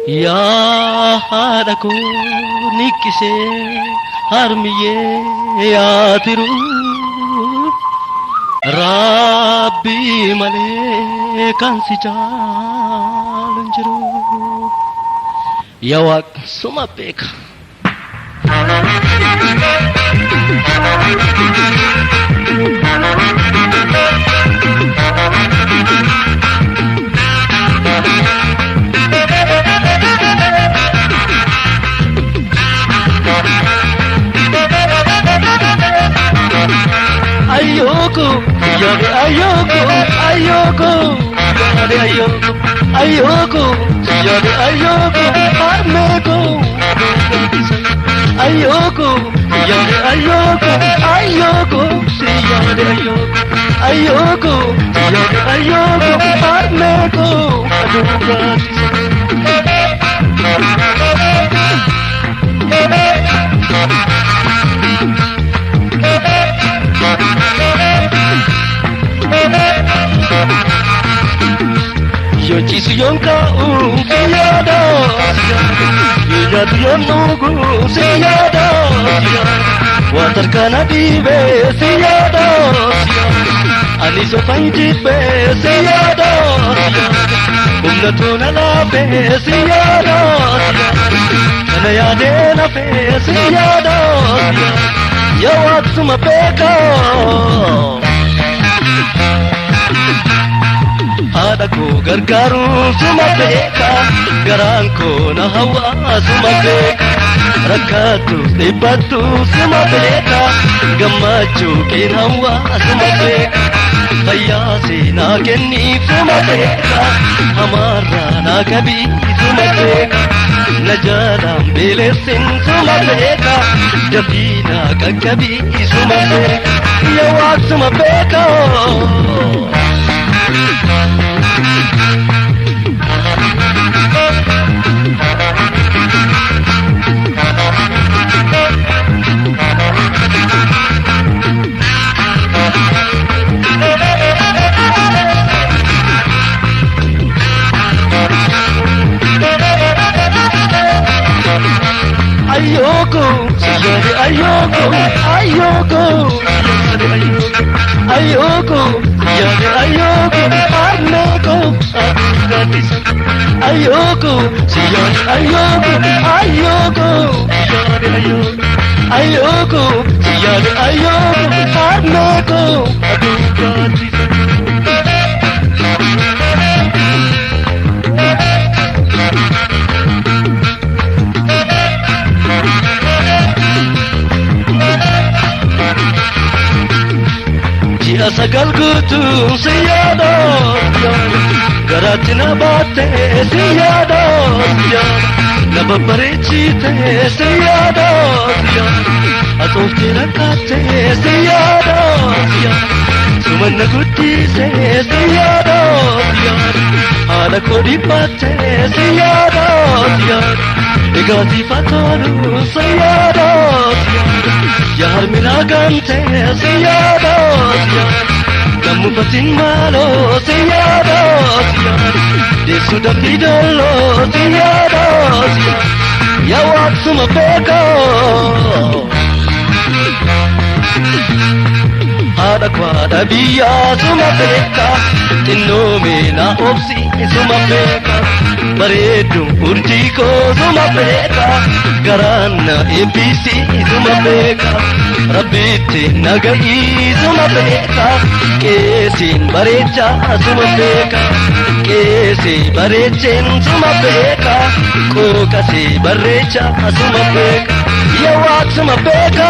yaa haadha koo niqqisee harmiyyee yaatiru Rabbii malee kan si caalu hin jiru yaa Waaq suma beeka. Ayoko, yare ayoko, ayoko, yare ayoko, ayoko, yare ayoko, armeko, ayoko, yare ayoko, ayoko, yare ayoko, ayoko, yare ayoko, armeko, Yo chisu yonka siyada Yo yonnugu siyada Watar kana dibe siyada Ani so fanjibe siyada Umna tuna labe siyada Kana yade na fe siyada Ya watsuma peka Haadha koo gargaaru suma beeka garaan koo na hawaa suma beeka rakkattus dhibbattus suma beeka gammachuu keen hawaa suma beeka fayyaa seenaa kennii suma beeka hamaarraa naa qabii suma beeka na jaalaan beelessin suma beeka dafii naa qaqqabii suma beeka yaa Waaq suma beeka. Ayoko, yare ayoko, ayoko, yare ayoko, ayoko, yare ayoko, armeko, ayoko, yare ayoko, ayoko, yare ayoko, ayoko, yare ayoko, armeko, Ji'a sagal guutuu si yaada garaatti na baatte si yaada na babbareechite si yaada asooftee rakkaatte si yaada suma na guddise si yaada haadha koo dhiphatte si yaada egaa sifa tolu si yaada yaa harmi naa gante si yaada Namu patin malo siyada Desu dapti dolo siyada Ya Waaq suma beeka Haadha koo haadha biyyaa suma beeka Xinnoome na obsi suma beeka Bareedduun urjii koo suma beeka Garaan na eebbisi suma beeka Rabbitti naga'ii suma beeka Qeesiin bareechaa suma beeka Qeesii bareecheen suma beeka Qooqasii bareechaa suma beeka Yaa Waaq suma beeka